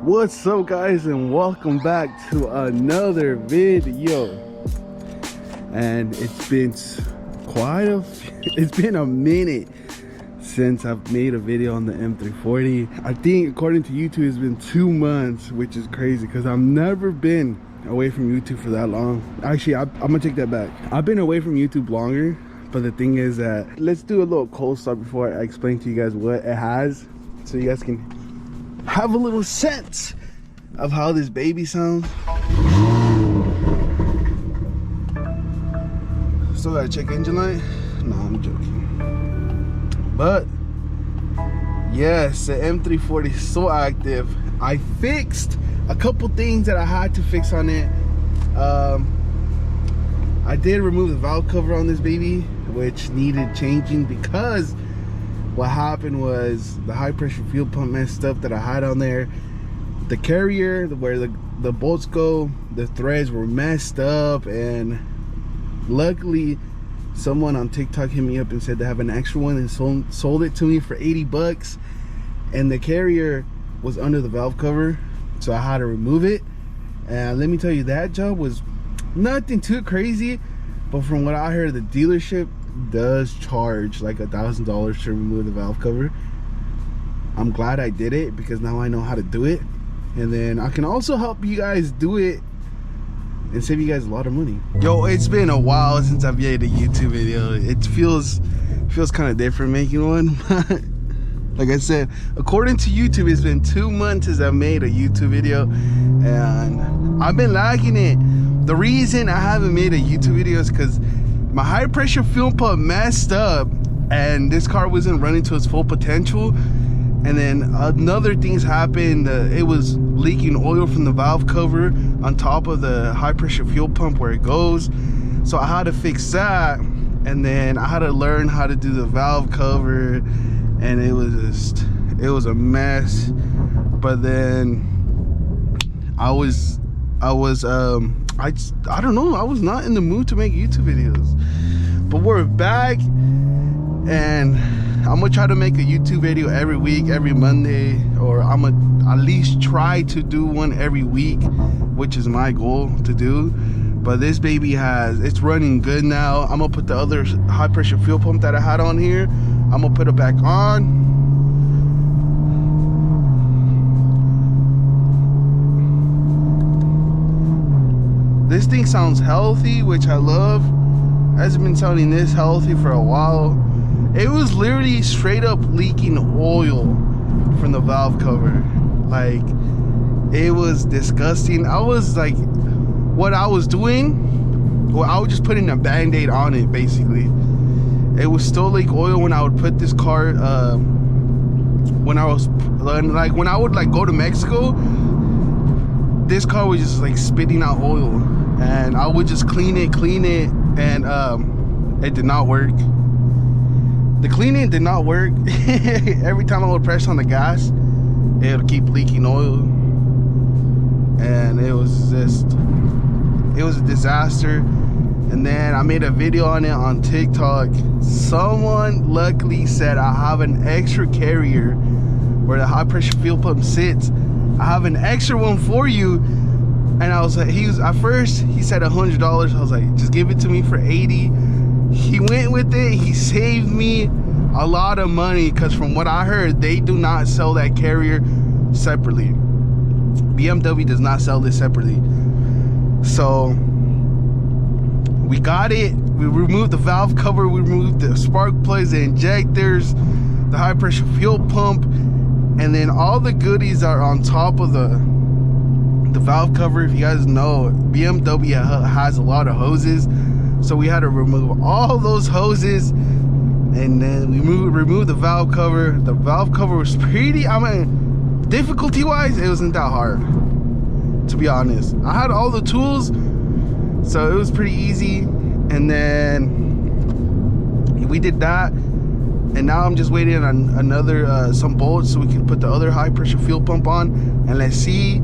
What's up, guys, and welcome back to another video. And it's been a minute since I've made a video on the M340. I think according to YouTube it's been 2 months, which is crazy because I've never been away from YouTube for that long. Actually, I'm gonna take that back. I've been away from YouTube longer, but the thing is that let's do a little cold start before I explain to you guys what it has, so you guys can have a little sense of how this baby sounds. Still gotta check engine light. No, I'm joking. But yes, the M340 is so active. I fixed a couple things that I had to fix on it. I did remove the valve cover on this baby, which needed changing because what happened was the high pressure fuel pump messed up that I had on there. The carrier, where the bolts go, the threads were messed up, and luckily someone on TikTok hit me up and said they have an extra one and sold it to me for 80 bucks. And the carrier was under the valve cover, so I had to remove it. And let me tell you, that job was nothing too crazy, but from what I heard, the dealership does charge like $1,000 to remove the valve cover. I'm glad I did it because now I know how to do it, and then I can also help you guys do it and save you guys a lot of money. Yo, it's been a while since I've made a YouTube video. It feels kind of different making one. Like I said, according to YouTube, it's been 2 months since I made a YouTube video, and I've been liking it. The reason I haven't made a YouTube video is because my high pressure fuel pump messed up and this car wasn't running to its full potential. And then another things happened. It was leaking oil from the valve cover on top of the high pressure fuel pump where it goes. So I had to fix that, and then I had to learn how to do the valve cover, and it was a mess. But then I don't know, I was not in the mood to make YouTube videos. But we're back, and I'm gonna try to make a YouTube video every week, every Monday, or I'm gonna at least try to do one every week, which is my goal to do. But this baby it's running good now. I'm gonna put the other high pressure fuel pump that I had on here, I'm gonna put it back on. This thing sounds healthy, which I love. It hasn't been sounding this healthy for a while. It was literally straight up leaking oil from the valve cover. Like, it was disgusting. I was like, what I was doing, well, I was just putting a band-aid on it, basically. It was still leak oil when I would put this car, when I would like go to Mexico, this car was just like spitting out oil, and I would just clean it, and it did not work. The cleaning did not work. Every time I would press on the gas, it would keep leaking oil, and it was a disaster. And then I made a video on it on TikTok. Someone luckily said I have an extra carrier where the high pressure fuel pump sits. I have an extra one for you. And I was like, at first he said $100. I was like, just give it to me for 80. He went with it. He saved me a lot of money, because from what I heard, they do not sell that carrier separately. BMW does not sell this separately. So we got it. We removed the valve cover, we removed the spark plugs, the injectors, the high pressure fuel pump, and then all the goodies are on top of the valve cover. If you guys know, BMW has a lot of hoses, so we had to remove all those hoses, and then we removed the valve cover. The valve cover was pretty, difficulty wise, it wasn't that hard, to be honest. I had all the tools, so it was pretty easy. And then we did that, and now I'm just waiting on another some bolts so we can put the other high pressure fuel pump on, and let's see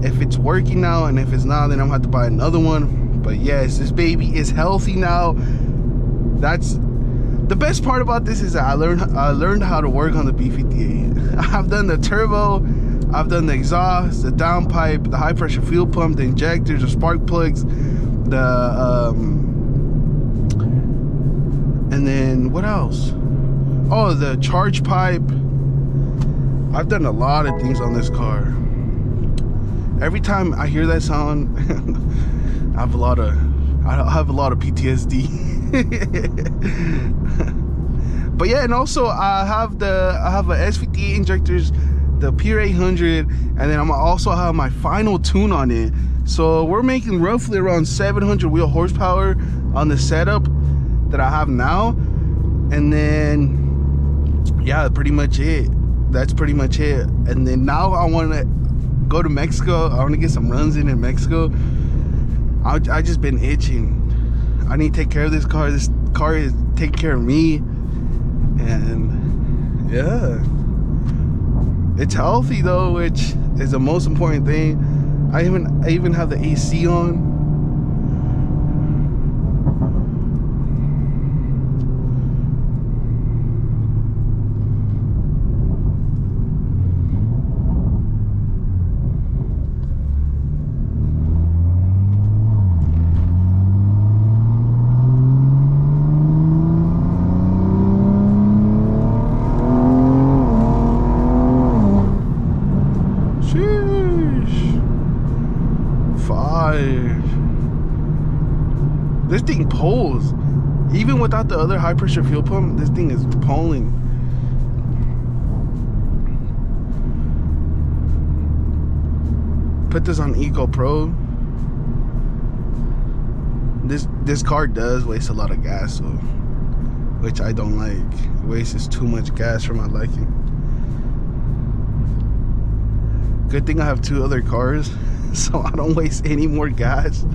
if it's working now. And if it's not, then I'm gonna have to buy another one. But yes, this baby is healthy now. That's the best part about this, is that I learned how to work on the B58. I've done the turbo, I've done the exhaust, the downpipe, the high pressure fuel pump, the injectors, the spark plugs, the and then what else? Oh, the charge pipe. I've done a lot of things on this car. Every time I hear that sound, I have a lot of PTSD. But yeah, and also I have a S58 injectors, the Pure 800, and then I'm also have my final tune on it. So we're making roughly around 700 wheel horsepower on the setup that I have now. And then yeah, pretty much it. That's pretty much it. And then now I want to go to Mexico. I want to get some runs in Mexico. I just been itching. I need to take care of this car. This car is taking care of me. And yeah, it's healthy though, which is the most important thing. I even have the AC on. This thing pulls. Even without the other high pressure fuel pump, this thing is pulling. Put this on Eco Pro. This car does waste a lot of gas, so, which I don't like. It wastes too much gas for my liking. Good thing I have 2 other cars, so I don't waste any more gas.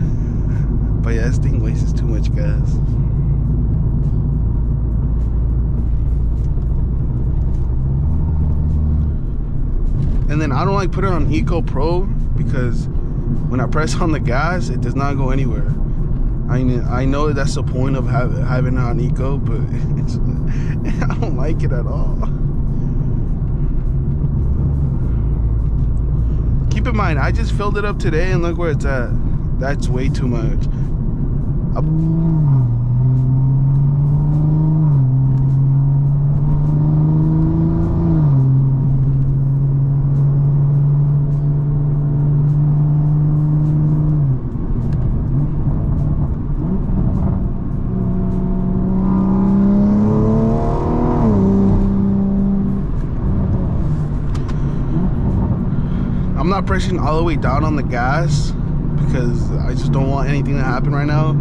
But yeah, this thing wastes too much gas. And then I don't like put it on Eco Pro because when I press on the gas, it does not go anywhere. I know that's the point of having it on Eco, but I don't like it at all. Keep in mind, I just filled it up today and look where it's at. That's way too much. I'm not pressing all the way down on the gas because I just don't want anything to happen right now.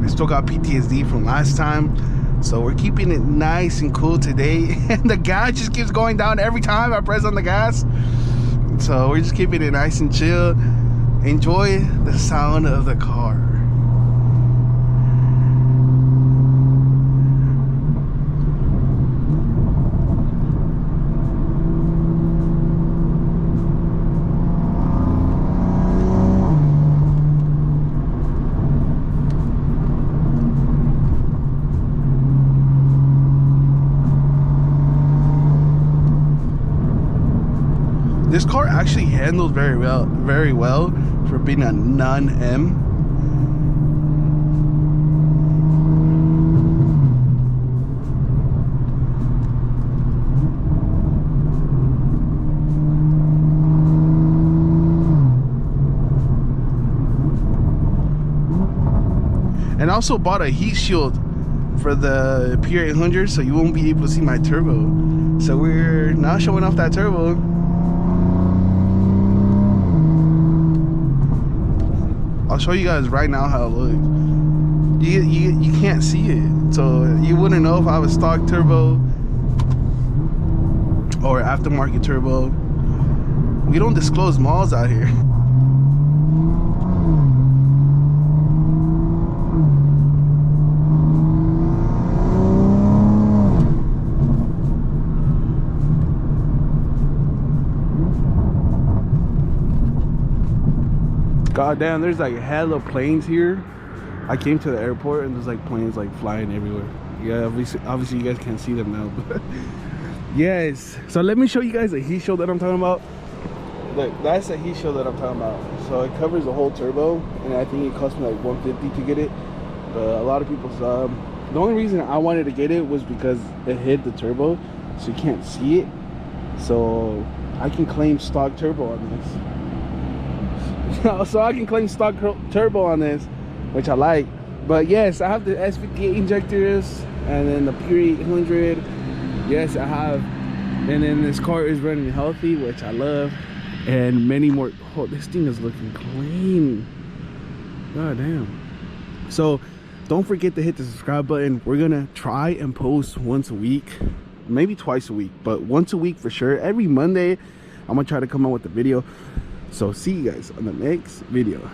I still got PTSD from last time, so we're keeping it nice and cool today. And the gas just keeps going down every time I press on the gas, so we're just keeping it nice and chill. Enjoy the sound of the car. This car actually handles very well for being a non-M. And I also bought a heat shield for the Pure 800, so you won't be able to see my turbo. So we're not showing off that turbo. I'll show you guys right now how it looks. You can't see it, so you wouldn't know if I was stock turbo or aftermarket turbo. We don't disclose models out here. God damn, there's like hella planes here. I came to the airport and there's like planes like flying everywhere. Yeah, obviously you guys can't see them now, but yes. So let me show you guys the heat shield that I'm talking about. Look, that's the heat shield that I'm talking about. So it covers the whole turbo, and I think it cost me like $150 to get it. But a lot of people saw. The only reason I wanted to get it was because it hid the turbo, so you can't see it. So I can claim stock turbo on this. So I can claim stock turbo on this, which I like. But yes, I have the S58 injectors, and then the Pure 800. Yes, I have. And then this car is running healthy, which I love. And many more. Oh, this thing is looking clean. God damn. So don't forget to hit the subscribe button. We're gonna try and post once a week, maybe twice a week, but once a week for sure. Every Monday I'm gonna try to come out with a video. So see you guys on the next video.